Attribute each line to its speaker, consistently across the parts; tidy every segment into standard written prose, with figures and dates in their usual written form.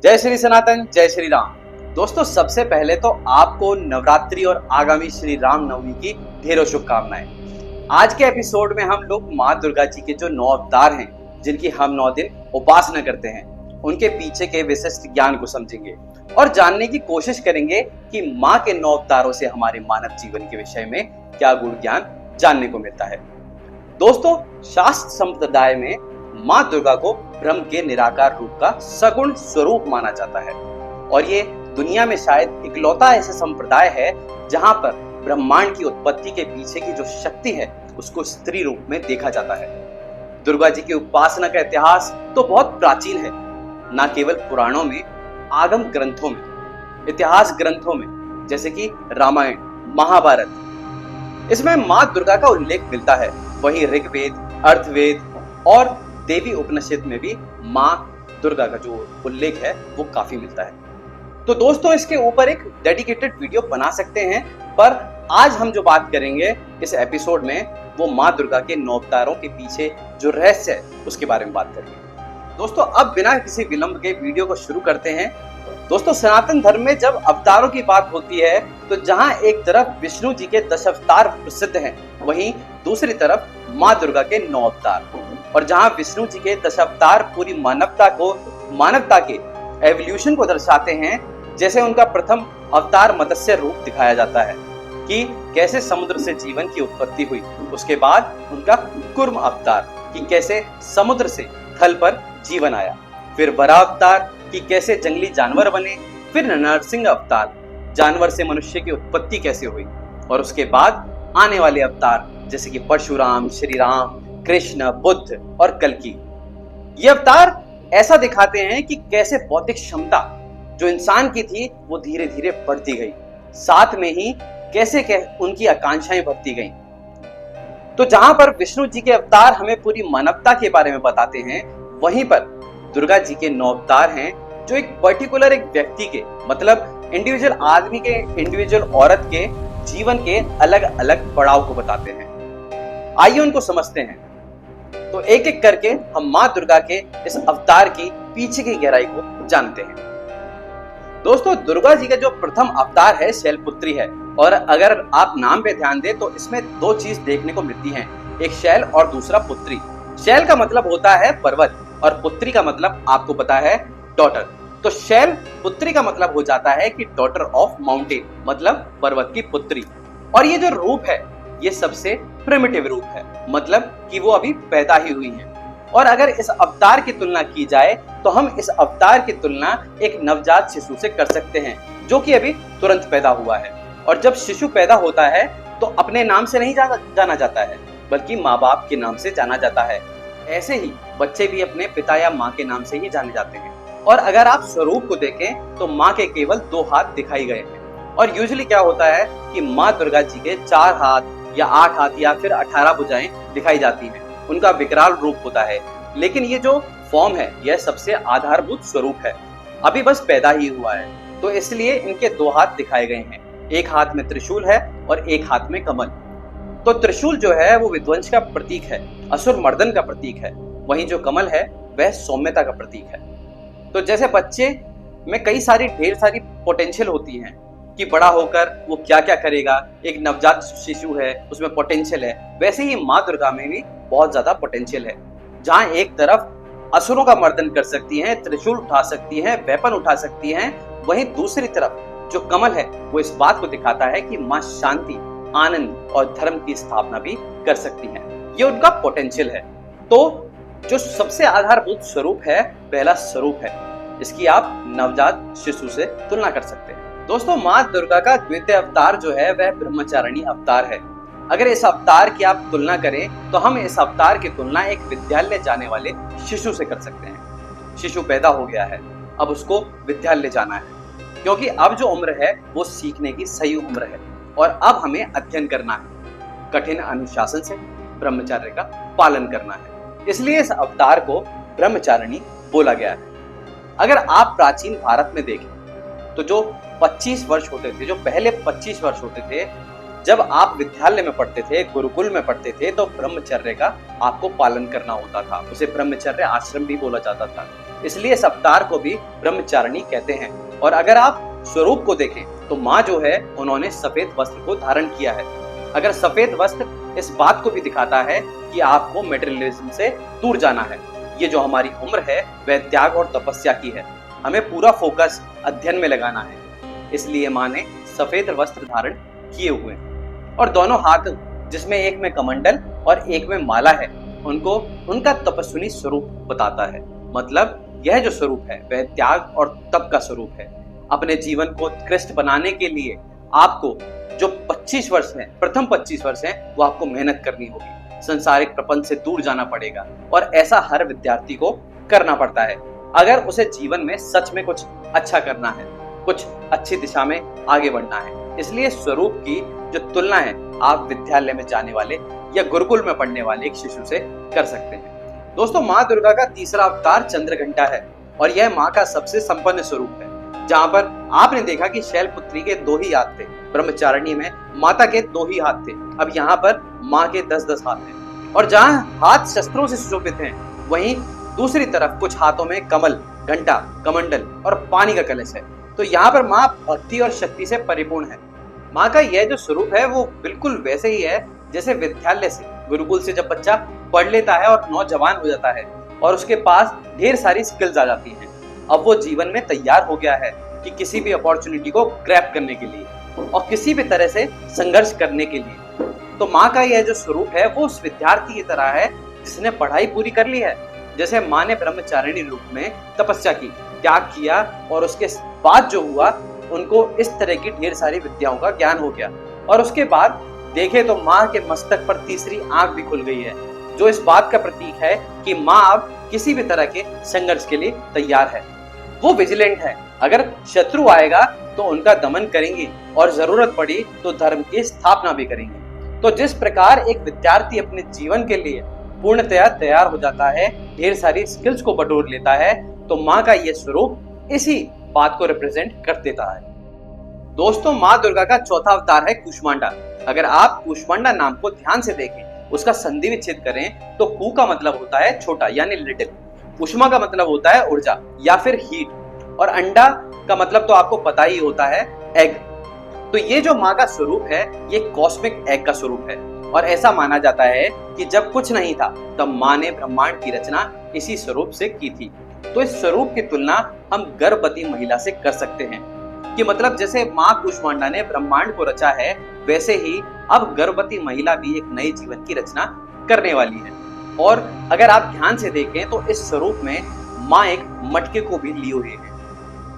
Speaker 1: जय श्री सनातन, जय श्री राम। दोस्तों, सबसे पहले तो आपको नवरात्रि और आगामी श्री राम नवमी की ढेरों शुभकामनाएं। आज के एपिसोड में हम लोग माँ दुर्गा जी के जो 9 अवतार हैं, जिनकी हम 9 दिन उपासना करते हैं, उनके पीछे के विशिष्ट ज्ञान को समझेंगे और जानने की कोशिश करेंगे कि माँ के 9 अवतारों से हमारे मानव जीवन के विषय में क्या गुण ज्ञान जानने को मिलता है। दोस्तों, शास्त्र संप्रदाय में माँ दुर्गा को ब्रह्म के निराकार रूप का सगुण स्वरूप माना जाता है और ये दुनिया में शायद इकलौता ऐसा संप्रदाय है जहां पर ब्रह्मांड की उत्पत्ति के पीछे की जो शक्ति है उसको स्त्री रूप में देखा जाता है। दुर्गा जी की उपासना का इतिहास तो बहुत प्राचीन है, न केवल पुराणों में, आगम ग्रंथों में, इतिहास ग्रंथों में, जैसे कि रामायण, महाभारत, इसमें माँ दुर्गा का उल्लेख मिलता है। वहीं ऋग्वेद, अर्थवेद और देवी उपनिषद में भी माँ दुर्गा का जो उल्लेख है वो काफी मिलता है। तो दोस्तों, इसके ऊपर एक डेडिकेटेड वीडियो बना सकते हैं, पर आज हम जो बात करेंगे इस एपिसोड में वो माँ दुर्गा के 9 अवतारों के पीछे जो रहस्य है उसके बारे में बात करेंगे। दोस्तों, अब बिना किसी विलंब के वीडियो को शुरू करते हैं। दोस्तों, सनातन धर्म में जब अवतारों की बात होती है तो जहां एक तरफ विष्णु जी के 10 अवतार प्रसिद्ध हैं, वहीं दूसरी तरफ माँ दुर्गा के 9 अवतार। और जहां विष्णु जी के 10 अवतार पूरी मानवता के एवोल्यूशन को दर्शाते हैं, जैसे उनका प्रथम अवतार मत्स्य रूप दिखाया जाता है कि कैसे समुद्र से जीवन की उत्पत्ति हुई। उसके बाद उनका कूर्म अवतार कि कैसे समुद्र से थल पर जीवन आया। फिर वराह अवतार कि कैसे जंगली जानवर बने। फिर नरसिंह अवतार, जानवर से मनुष्य की उत्पत्ति कैसे हुई। और उसके बाद आने वाले अवतार जैसे कि परशुराम, श्री राम, कृष्ण, बुद्ध और कल्कि। ये अवतार ऐसा दिखाते हैं कि कैसे बौद्धिक क्षमता जो इंसान की थी वो धीरे धीरे बढ़ती गई, साथ में ही कैसे उनकी आकांक्षाएं बढ़ती गईं। तो जहां पर विष्णु जी के अवतार हमें पूरी मानवता के बारे में बताते हैं, वहीं पर दुर्गा जी के 9 अवतार हैं जो एक पर्टिकुलर एक व्यक्ति के, मतलब इंडिविजुअल आदमी के, इंडिविजुअल औरत के जीवन के अलग अलग पड़ाव को बताते हैं। आइए उनको समझते हैं। तो एक एक करके हम माँ दुर्गा के इस अवतार की पीछे की गहराई को जानते हैं। दोस्तों, दुर्गा जी का जो प्रथम अवतार है शैलपुत्री है, और अगर आप नाम पे ध्यान दें तो इसमें 2 चीज देखने को मिलती हैं, एक शैल और दूसरा पुत्री। शैल का मतलब होता है पर्वत और पुत्री का मतलब आपको पता है डॉटर। तो शैल पुत्री का मतलब हो जाता है कि डॉटर ऑफ माउंटेन, मतलब पर्वत की पुत्री। और ये जो रूप है ये सबसे प्रिमिटिव रूप है, मतलब कि वो अभी पैदा ही हुई है। और अगर इस अवतार की तुलना की जाए तो हम इस अवतार की तुलना एक नवजात शिशु से कर सकते हैं जो कि अभी तुरंत पैदा हुआ है। और जब शिशु पैदा होता है तो अपने नाम से नहीं जाना जाता है, बल्कि माँ बाप के नाम से जाना जाता है। ऐसे ही बच्चे भी अपने पिता या माँ के नाम से ही जाने जाते हैं। और अगर आप स्वरूप को देखें तो माँ के केवल 2 हाथ दिखाई गए हैं। और यूजुअली क्या होता है कि माँ दुर्गा जी के 4 हाथ या 8 हाथ या फिर 18 भुजाएं दिखाई जाती हैं। उनका विकराल रूप होता है, लेकिन ये जो फॉर्म है यह सबसे आधारभूत स्वरूप है, अभी बस पैदा ही हुआ है, तो इसलिए इनके 2 हाथ दिखाए गए हैं। एक हाथ में त्रिशूल है और एक हाथ में कमल। तो त्रिशूल जो है वो विध्वंस का प्रतीक है, असुर मर्दन का प्रतीक है, वहीं जो कमल है वह सौम्यता का प्रतीक है। तो जैसे बच्चे में ढेर सारी पोटेंशियल होती हैं कि बड़ा होकर वो क्या क्या करेगा, एक नवजात शिशु है उसमें पोटेंशियल है, वैसे ही माँ दुर्गा में भी बहुत ज्यादा पोटेंशियल है। जहाँ एक तरफ असुरों का मर्दन कर सकती हैं, त्रिशूल उठा सकती हैं, वेपन उठा सकती हैं, वहीं दूसरी तरफ जो कमल है वो इस बात को दिखाता है कि माँ शांति, आनंद और धर्म की स्थापना भी कर सकती हैं। ये उनका पोटेंशियल है। तो जो सबसे आधारभूत स्वरूप है, पहला स्वरूप है, इसकी आप नवजात शिशु से तुलना कर सकते हैं। दोस्तों, माँ दुर्गा का द्वितीय अवतार जो है वह ब्रह्मचारिणी अवतार है। अगर इस अवतार की आप तुलना करें तो हम इस अवतार की तुलना एक विद्यालय जाने वाले शिशु से कर सकते हैं। शिशु पैदा हो गया है, अब उसको विद्यालय जाना है, क्योंकि अब जो उम्र है वो सीखने की सही उम्र है और अब हमें अध्ययन करना है, कठिन अनुशासन से ब्रह्मचर्य का पालन करना है। इसलिए इस अवतार को ब्रह्मचारिणी बोला गया है। अगर आप प्राचीन भारत में देखें तो जो 25 वर्ष होते थे, जो पहले 25 वर्ष होते थे, जब आप विद्यालय में पढ़ते थे, गुरुकुल में पढ़ते थे, तो ब्रह्मचर्य का आपको पालन करना होता था। उसे ब्रह्मचर्य आश्रम भी बोला जाता था। इसलिए इस अवतार को भी ब्रह्मचारिणी कहते हैं। और अगर आप स्वरूप को देखें तो माँ जो है उन्होंने सफेद वस्त्र को धारण किया है। अगर सफेद वस्त्र इस बात को भी दिखाता है कि आपको मेटेरियलिज्म से दूर जाना है। ये जो हमारी उम्र है वह त्याग और तपस्या की है। हमें पूरा फोकस अध्ययन में लगाना है। इसलिए माँ ने सफेद वस्त्र धारण किए हुए हैं और दोनों हाथ, जिसमें एक में कमंडल और एक में माला है, उनको उनका तपस्विनी स्वरूप बताता है। मतलब यह जो स्वरूप है वह त्याग और तप का स्वरूप है। अपने जीवन को उत्कृष्ट बनाने के लिए आपको जो 25 वर्ष है, प्रथम 25 वर्ष है, वो आपको मेहनत करनी होगी। संसारिक प्रपंच से दूर जाना पड़ेगा और ऐसा हर विद्यार्थी को करना पड़ता है अगर उसे जीवन में सच में कुछ अच्छा करना है, कुछ अच्छी दिशा में आगे बढ़ना है। इसलिए स्वरूप की जो तुलना है आप विद्यालय में जाने वाले या गुरुकुल में पढ़ने वाले एक शिशु से कर सकते हैं। दोस्तों, माँ दुर्गा का तीसरा अवतार चंद्रघंटा है और यह माँ का सबसे संपन्न स्वरूप है। जहाँ पर आपने देखा कि शैलपुत्री के 2 ही हाथ थे, ब्रह्मचारिणी में माता के 2 ही हाथ थे, अब यहाँ पर माँ के 10-10 हाथ हैं। और जहाँ हाथ शस्त्रों से सुशोभित हैं, वहीं दूसरी तरफ कुछ हाथों में कमल, घंटा, कमंडल और पानी का कलश है। तो यहाँ पर माँ भक्ति और शक्ति से परिपूर्ण है। माँ का यह जो स्वरूप है वो बिल्कुल वैसे ही है जैसे विद्यालय से, गुरुकुल से जब बच्चा पढ़ लेता है और नौजवान हो जाता है और उसके पास ढेर सारी स्किल्स आ जाती हैं। अब वो जीवन में तैयार हो गया है कि किसी भी अपॉर्चुनिटी को ग्रैब करने के लिए और किसी भी तरह से संघर्ष करने के लिए। तो माँ का यह जो स्वरूप है वो उस विद्यार्थी की तरह है जिसने पढ़ाई पूरी कर ली है। जैसे माँ ने ब्रह्मचारिणी रूप में तपस्या की, त्याग किया और उसके बाद जो हुआ उनको इस तरह की ढेर सारी विद्याओं का ज्ञान हो गया। और उसके बाद देखे तो माँ के मस्तक पर तीसरी आंख भी खुल गई है, जो इस बात का प्रतीक है कि माँ अब किसी भी तरह के संघर्ष के लिए तैयार है। वो विजिलेंट है। अगर शत्रु आएगा तो उनका दमन करेंगी और जरूरत पड़ी तो धर्म की स्थापना भी करेंगी। तो जिस प्रकार एक विद्यार्थी अपने जीवन के लिए पूर्णतया तैयार हो जाता है, ढेर सारी स्किल्स को बटोर लेता है, तो माँ का ये स्वरूप इसी बात को रिप्रेजेंट कर देता है। दोस्तों, माँ दुर्गा का चौथा अवतार है कूष्मांडा। अगर आप कूष्मांडा नाम को ध्यान से देखें, उसका संधि विच्छेद करें तो कू का मतलब होता है छोटा यानी लिटिल, उष्मा का मतलब होता है ऊर्जा या फिर हीट, और अंडा का मतलब तो आपको पता ही होता है एग। तो ये जो माँ का स्वरूप है ये कॉस्मिक एग का स्वरूप है और ऐसा माना जाता है कि जब कुछ नहीं था तब माँ ने ब्रह्मांड की रचना इसी स्वरूप से की थी। तो इस स्वरूप की तुलना हम गर्भवती महिला से कर सकते हैं कि मतलब जैसे माँ कूष्मांडा ने ब्रह्मांड को रचा है, वैसे ही अब गर्भवती महिला भी एक नए जीवन की रचना करने वाली है। और अगर आप ध्यान से देखें तो इस स्वरूप में माँ एक मटके को भी लिए हुए है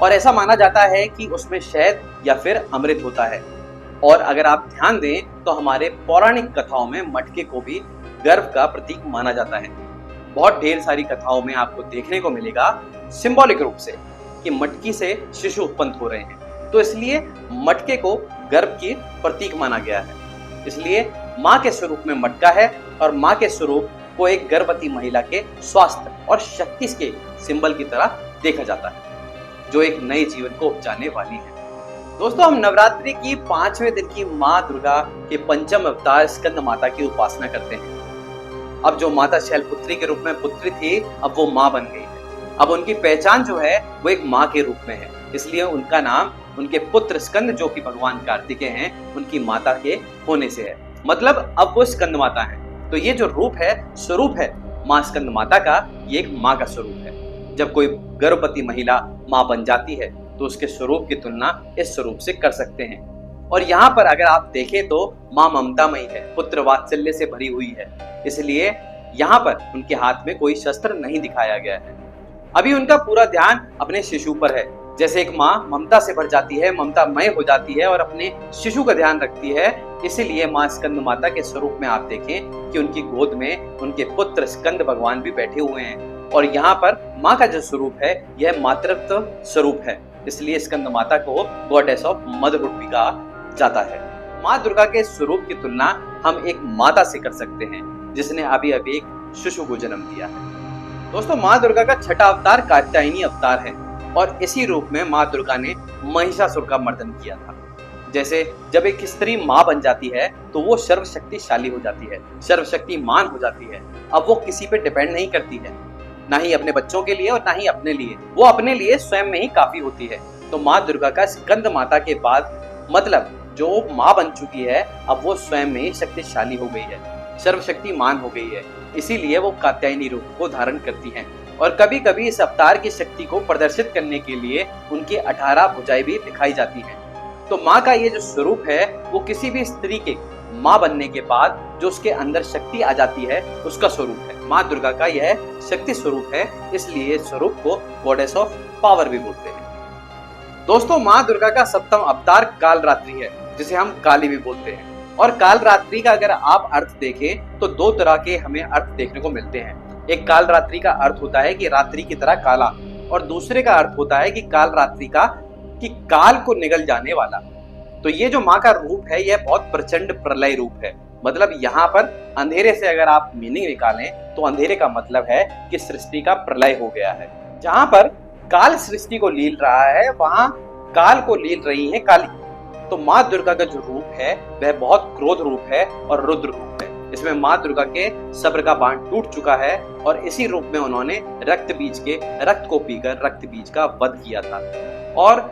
Speaker 1: और ऐसा माना जाता है कि उसमें शहद या फिर अमृत होता है। और अगर आप ध्यान दें तो हमारे पौराणिक कथाओं में मटके को भी गर्भ का प्रतीक माना जाता है। बहुत ढेर सारी कथाओं में आपको देखने को मिलेगा सिंबॉलिक रूप से कि मटकी से शिशु उत्पन्न हो रहे हैं, तो इसलिए मटके को गर्भ की प्रतीक माना गया है। इसलिए माँ के स्वरूप में मटका है और माँ के स्वरूप को एक गर्भवती महिला के स्वास्थ्य और शक्ति के सिंबल की तरह देखा जाता है, जो एक नए जीवन को उपजाने वाली है। दोस्तों, हम नवरात्रि की 5वें दिन की माँ दुर्गा के पंचम अवतार स्कंद माता की उपासना करते हैं। अब जो माता शैलपुत्री के रूप में पुत्री थी, अब वो माँ बन गई है। अब उनकी पहचान जो है वो एक माँ के रूप में है, इसलिए उनका नाम उनके पुत्र स्कंद, जो कि भगवान कार्तिकेय हैं, उनकी माता के होने से है। मतलब अब वो स्कंद माता है। तो ये जो रूप है, स्वरूप है माँ स्कंद माता का, ये एक माँ का स्वरूप है। जब कोई गर्भवती महिला माँ बन जाती है तो उसके स्वरूप की तुलना इस स्वरूप से कर सकते हैं। और यहाँ पर अगर आप देखें तो माँ ममतामयी है, पुत्र वात्सल्य से भरी हुई है, इसलिए यहाँ पर उनके हाथ में कोई शस्त्र नहीं दिखाया गया है। अभी उनका पूरा ध्यान अपने शिशु पर है। जैसे एक माँ ममता से भर जाती है, ममतामय हो जाती है और अपने शिशु का ध्यान रखती है, इसीलिए माँ स्कंद माता के स्वरूप में आप देखें कि उनकी गोद में उनके पुत्र स्कंद भगवान भी बैठे हुए हैं। और यहाँ पर माँ का जो स्वरूप है यह मातृत्व स्वरूप है, इसलिए स्कंद माता को गॉडेस ऑफ मदरहुड भी कहा जाता है। माँ दुर्गा के स्वरूप की तुलना हम एक माता से कर सकते हैं जिसने अभी अभी एक शिशु को जन्म दिया है। दोस्तों, माँ दुर्गा का छठा अवतार कात्यायनी अवतार है और इसी रूप में माँ दुर्गा ने महिषासुर का मर्दन किया था। जैसे जब एक स्त्री माँ बन जाती है तो वो सर्वशक्तिशाली हो जाती है, सर्वशक्तिमान हो जाती है। अब वो किसी पे डिपेंड नहीं करती है, ना ही अपने बच्चों के लिए और ना ही अपने लिए। वो अपने लिए स्वयं में ही काफी होती है। तो माँ दुर्गा का स्कंद माता के बाद मतलब जो माँ बन चुकी है, अब वो स्वयं में ही शक्तिशाली हो गई है, सर्वशक्तिमान हो गई है। इसीलिए वो कात्यायनी रूप को धारण करती हैं। और कभी कभी इस अवतार की शक्ति को प्रदर्शित करने के लिए उनकी 18 भुजाएं भी दिखाई जाती हैं। तो माँ का ये जो स्वरूप है वो किसी भी स्त्री के माँ बनने के बाद जो उसके अंदर शक्ति आ जाती है उसका स्वरूप है। माँ दुर्गा का यह शक्ति स्वरूप है, इसलिए स्वरूप को गॉडेस ऑफ पावर भी बोलते हैं। दोस्तों, माँ दुर्गा का सप्तम अवतार कालरात्रि है, जिसे हम काली भी बोलते हैं। और कालरात्रि का अगर आप अर्थ देखें तो दो तरह के हमें अर्थ देखने को मिलते हैं। एक कालरात्रि का अर्थ होता है कि रात्रि की तरह काला, और दूसरे का अर्थ होता है कि कालरात्रि का कि काल को निगल जाने वाला। तो ये जो माँ का रूप है यह बहुत प्रचंड प्रलय रूप है। मतलब यहाँ पर अंधेरे से अगर आप मीनिंग निकालें तो अंधेरे का मतलब है कि सृष्टि का प्रलय हो गया है। जहां पर काल सृष्टि को लील रहा है वहां काल को लील रही है काली। तो माँ दुर्गा का जो रूप है वह बहुत क्रोध रूप है और रुद्र रूप है। इसमें माँ दुर्गा के सब्र का बांध टूट चुका है और इसी रूप में उन्होंने रक्त बीज के रक्त को पीकर रक्त बीज का वध किया था। और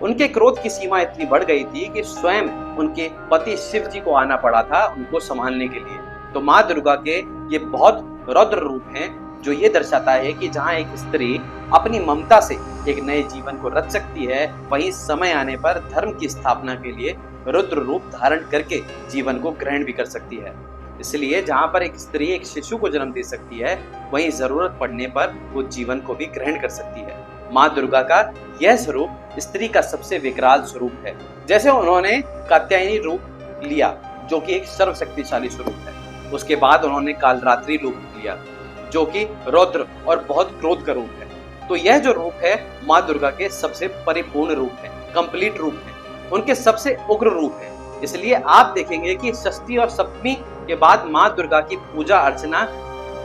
Speaker 1: उनके क्रोध की सीमा इतनी बढ़ गई थी कि स्वयं उनके पति शिव जी को आना पड़ा था उनको संभालने के लिए। तो माँ दुर्गा के ये बहुत रौद्र रूप हैं, जो ये दर्शाता है कि जहाँ एक स्त्री अपनी ममता से एक नए जीवन को रच सकती है, वहीं समय आने पर धर्म की स्थापना के लिए रुद्र रूप धारण करके जीवन को ग्रहण भी कर सकती है। इसलिए जहाँ पर एक स्त्री एक शिशु को जन्म दे सकती है, वहीं जरूरत पड़ने पर वो जीवन को भी ग्रहण कर सकती है। माँ दुर्गा का यह स्वरूप स्त्री का सबसे विकराल स्वरूप है। जैसे उन्होंने कात्यायनी रूप लिया जो कि एक सर्वशक्तिशाली स्वरूप है, उसके बाद उन्होंने कालरात्रि रूप लिया जो कि रौद्र और बहुत क्रोध का रूप है। तो यह जो रूप है माँ दुर्गा के सबसे परिपूर्ण रूप है, कंप्लीट रूप है, उनके सबसे उग्र रूप है। इसलिए आप देखेंगे कि षष्ठी और सप्तमी के बाद माँ दुर्गा की पूजा अर्चना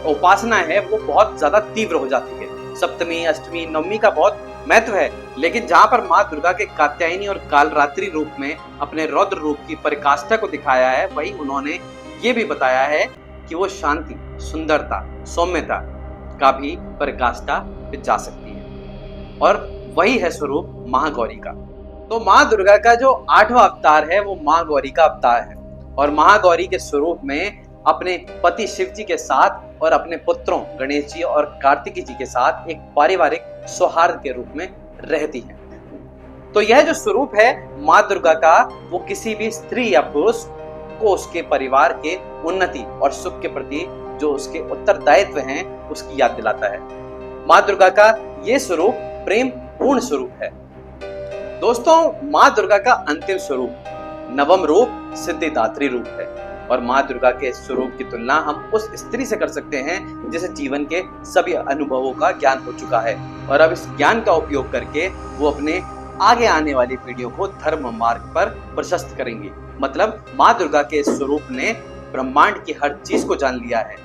Speaker 1: उपासना है वो बहुत ज्यादा तीव्र हो जाती है। सप्तमी अष्टमी नवमी का बहुत महत्व है, लेकिन जहाँ पर माँ दुर्गा के कात्यायनी और कालरात्रि रूप में अपने रौद्र रूप की परिकाष्ठा को दिखाया है, वही उन्होंने ये भी बताया है कि वो शांति, सुंदरता, सौम्यता का भी परिकाष्ठा जा सकती है। और वही है स्वरूप महागौरी का। तो माँ दुर्गा का जो 8वां अवतार है वो माँ गौरी का अवतार है। और महागौरी के स्वरूप में अपने पति शिव जी के साथ और अपने पुत्रों गणेश जी और कार्तिकी जी के साथ एक पारिवारिक सौहार्द के रूप में रहती है। तो यह जो स्वरूप है माँ दुर्गा का वो किसी भी स्त्री या पुरुष को उसके परिवार के उन्नति और सुख के प्रति जो उसके उत्तरदायित्व हैं उसकी याद दिलाता है। माँ दुर्गा का ये स्वरूप प्रेम पूर्ण स्वरूप है। दोस्तों, माँ दुर्गा का अंतिम स्वरूप नवम रूप सिद्धिदात्री रूप है। और माँ दुर्गा के स्वरूप की तुलना हम उस स्त्री से कर सकते हैं जिसे जीवन के सभी अनुभवों का ज्ञान हो चुका है और अब इस ज्ञान का उपयोग करके वो अपने आगे आने वाली पीढ़ियों को धर्म मार्ग पर प्रशस्त करेंगी। मतलब माँ दुर्गा के स्वरूप ने ब्रह्मांड की हर चीज को जान लिया है,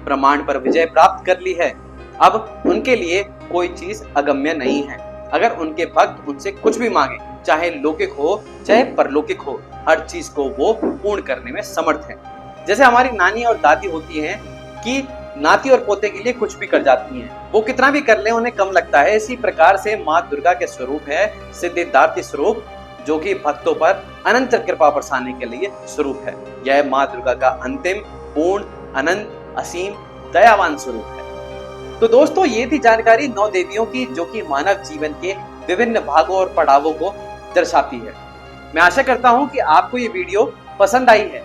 Speaker 1: ब्रह्मांड पर विजय प्राप्त कर ली है। अब उनके लिए कोई चीज अगम्य नहीं है। अगर उनके भक्त उनसे कुछ भी मांगे, चाहे लौकिक हो चाहे परलौकिक हो, हर चीज को वो पूर्ण करने में समर्थ है। जैसे हमारी नानी और दादी होती हैं कि नाती और पोते के लिए कुछ भी कर जाती हैं, वो कितना भी कर ले उन्हें कम लगता है। इसी प्रकार से माँ दुर्गा के स्वरूप है सिद्धिदात्री स्वरूप, जो कि भक्तों पर अनंत कृपा बरसाने के लिए स्वरूप है। यह माँ दुर्गा का अंतिम, पूर्ण, अनंत, असीम, दयावान स्वरूप है। तो दोस्तों, ये थी जानकारी 9 देवियों की, जो कि मानव जीवन के विभिन्न भागों और पड़ावों को दर्शाती है। मैं आशा करता हूं कि आपको ये वीडियो पसंद आई है,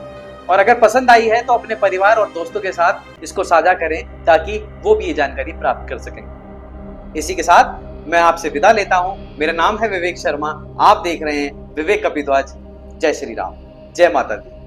Speaker 1: और अगर पसंद आई है तो अपने परिवार और दोस्तों के साथ इसको साझा करें ताकि वो भी ये जानकारी प्राप्त कर सकें। इसी के साथ मैं आपसे विदा लेता हूं। मेरा नाम है विवेक शर्मा। आप देख रहे हैं विवेक कपिध्वज। जय श्री राम, जय माता दी।